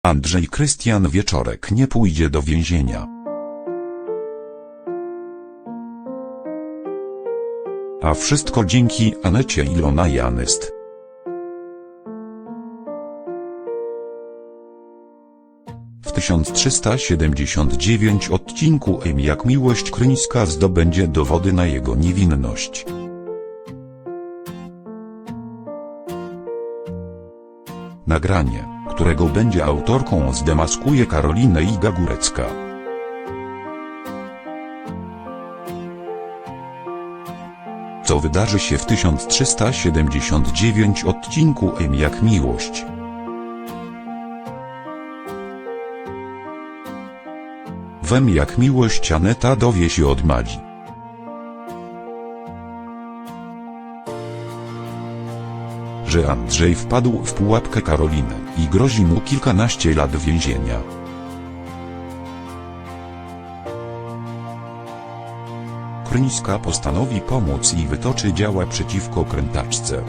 Andrzej Krystian Wieczorek nie pójdzie do więzienia. A wszystko dzięki Anecie Ilona Janyst. W 1379 odcinku Jak miłość Kryńska zdobędzie dowody na jego niewinność. Nagranie, którego będzie autorką, zdemaskuje Karolinę Iga-Górecka. Co wydarzy się w 1379 odcinku Jak miłość? W Jak miłość Aneta dowie się od Madzi, że Andrzej wpadł w pułapkę Karoliny i grozi mu kilkanaście lat więzienia. Kryńska postanowi pomóc i wytoczy działa przeciwko krętaczce.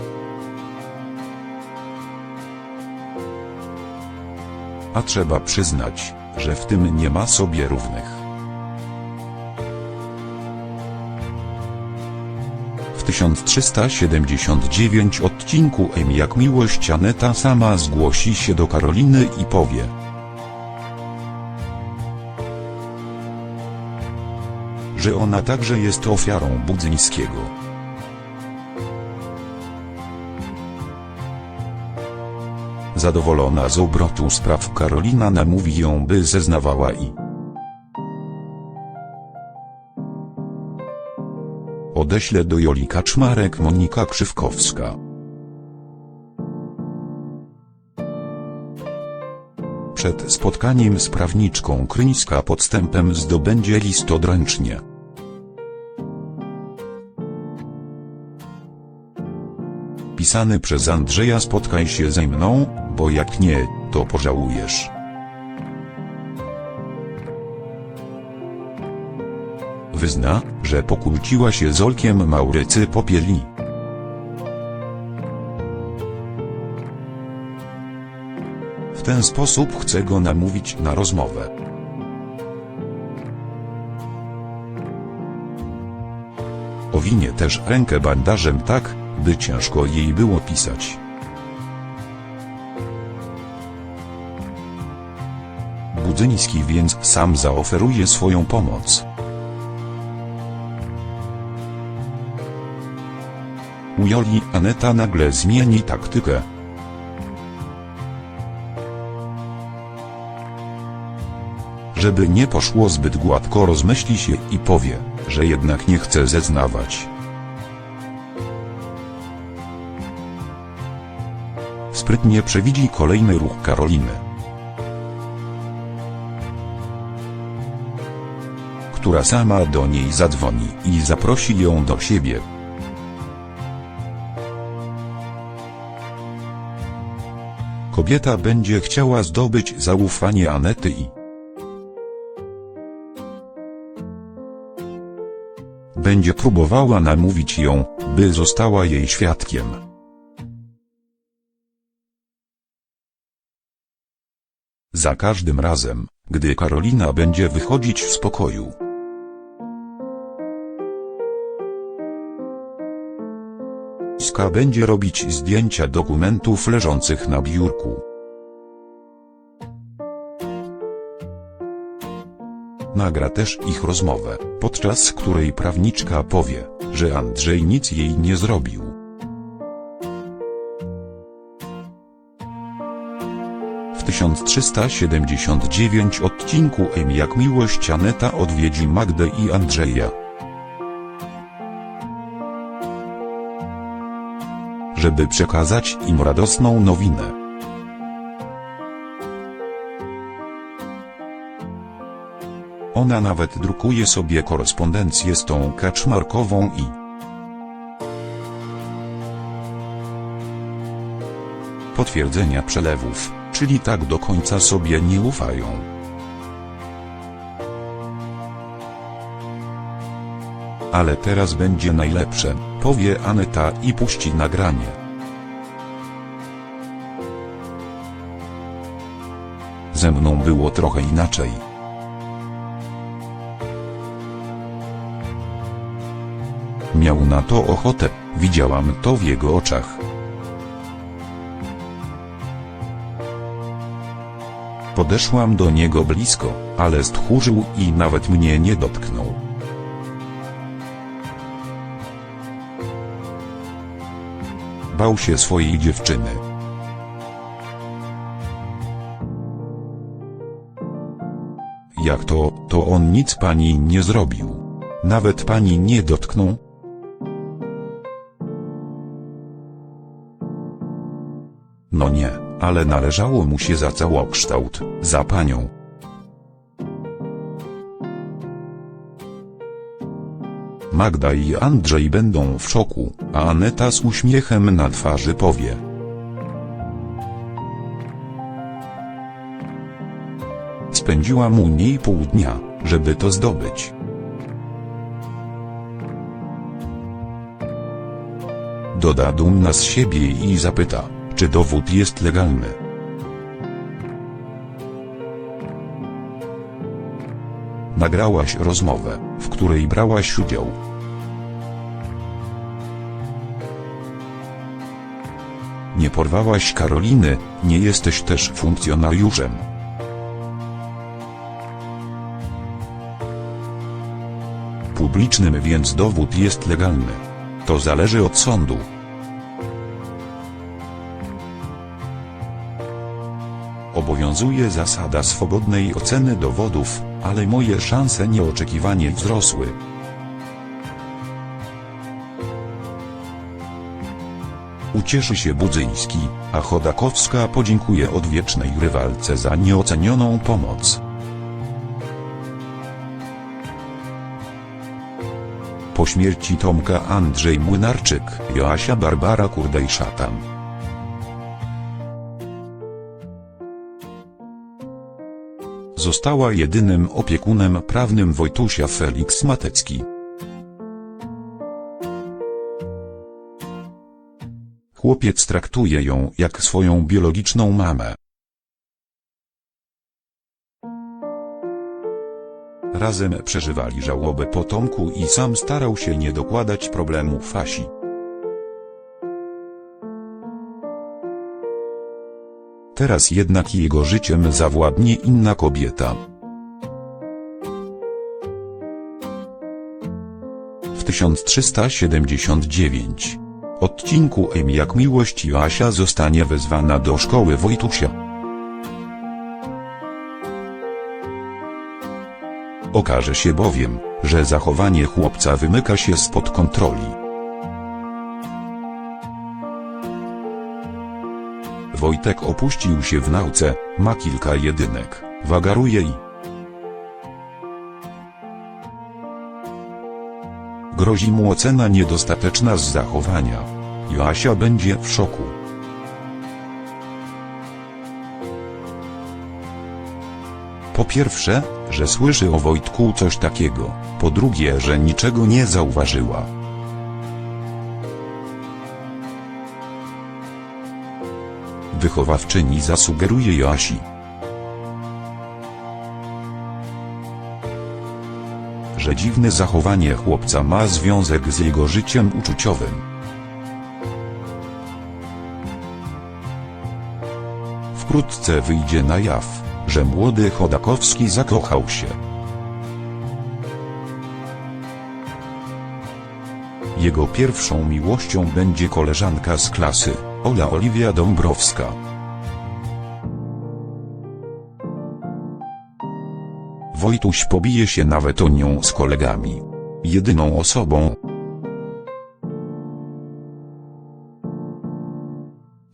A trzeba przyznać, że w tym nie ma sobie równych. W 1379 odcinku Jak miłość Aneta sama zgłosi się do Karoliny i powie, że ona także jest ofiarą Budzyńskiego. Zadowolona z obrotu spraw Karolina namówi ją, by zeznawała i odeśle do Joli Kaczmarek Monika Krzywkowska. Przed spotkaniem z prawniczką Kryńska podstępem zdobędzie list odręcznie. Pisany przez Andrzeja: spotkaj się ze mną, bo jak nie, to pożałujesz. Wyzna, że pokłóciła się z Olkiem Maurycy Popieli. W ten sposób chce go namówić na rozmowę. Owinie też rękę bandażem tak, by ciężko jej było pisać. Budzyński więc sam zaoferuje swoją pomoc. U Joli Aneta nagle zmieni taktykę. Żeby nie poszło zbyt gładko, rozmyśli się i powie, że jednak nie chce zeznawać. Sprytnie przewidzi kolejny ruch Karoliny, która sama do niej zadzwoni i zaprosi ją do siebie. Kobieta będzie chciała zdobyć zaufanie Anety i będzie próbowała namówić ją, by została jej świadkiem. Za każdym razem, gdy Karolina będzie wychodzić z pokoju, Kryńska będzie robić zdjęcia dokumentów leżących na biurku. Nagra też ich rozmowę, podczas której prawniczka powie, że Andrzej nic jej nie zrobił. W 1379 odcinku Jak miłość Aneta odwiedzi Magdę i Andrzeja, żeby przekazać im radosną nowinę. Ona nawet drukuje sobie korespondencję z tą Kaczmarkową i potwierdzenia przelewów, czyli tak do końca sobie nie ufają. Ale teraz będzie najlepsze, powie Aneta i puści nagranie. ze mną było trochę inaczej. Miał na to ochotę, widziałam to w jego oczach. Podeszłam do niego blisko, ale stchórzył i nawet mnie nie dotknął. Bał się swojej dziewczyny. Jak to on nic pani nie zrobił? Nawet pani nie dotknął? No nie, ale należało mu się za całokształt, za panią. Magda i Andrzej będą w szoku, a Aneta z uśmiechem na twarzy powie: spędziłam u niej pół dnia, żeby to zdobyć. Doda dumna z siebie i zapyta, czy dowód jest legalny. Nagrałaś rozmowę, w której brałaś udział. Nie porwałaś Karoliny, nie jesteś też funkcjonariuszem. Publicznym, więc dowód jest legalny. To zależy od sądu. Obowiązuje zasada swobodnej oceny dowodów, ale moje szanse nieoczekiwanie wzrosły. Ucieszy się Budzyński, a Chodakowska podziękuje odwiecznej rywalce za nieocenioną pomoc. Po śmierci Tomka Andrzej Młynarczyk, Joasia Barbara Kurdej-Szatan. Została jedynym opiekunem prawnym Wojtusia Felix Matecki. Chłopiec traktuje ją jak swoją biologiczną mamę. Razem przeżywali żałobę po Tomku i sam starał się nie dokładać problemów Asi. Teraz jednak jego życiem zawładnie inna kobieta. W 1379 odcinku Jak miłość Joasia zostanie wezwana do szkoły Wojtusia. Okaże się bowiem, że zachowanie chłopca wymyka się spod kontroli. Wojtek opuścił się w nauce, ma kilka jedynek, wagaruje i grozi mu ocena niedostateczna z zachowania. Joasia będzie w szoku. Po pierwsze, że słyszy o Wojtku coś takiego, po drugie, że niczego nie zauważyła. Wychowawczyni zasugeruje Joasi, że dziwne zachowanie chłopca ma związek z jego życiem uczuciowym. Wkrótce wyjdzie na jaw, że młody Chodakowski zakochał się. Jego pierwszą miłością będzie koleżanka z klasy, Ola Oliwia Dąbrowska. Wojtuś pobije się nawet o nią z kolegami. Jedyną osobą,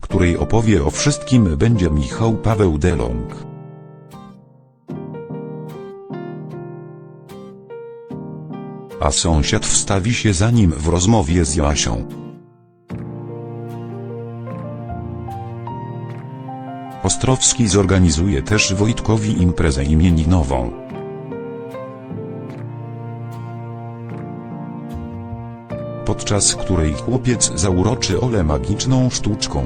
której opowie o wszystkim, będzie Michał Paweł Delong. A sąsiad wstawi się za nim w rozmowie z Joasią. Ostrowski zorganizuje też Wojtkowi imprezę imieninową. Podczas której chłopiec zauroczy Olę magiczną sztuczką.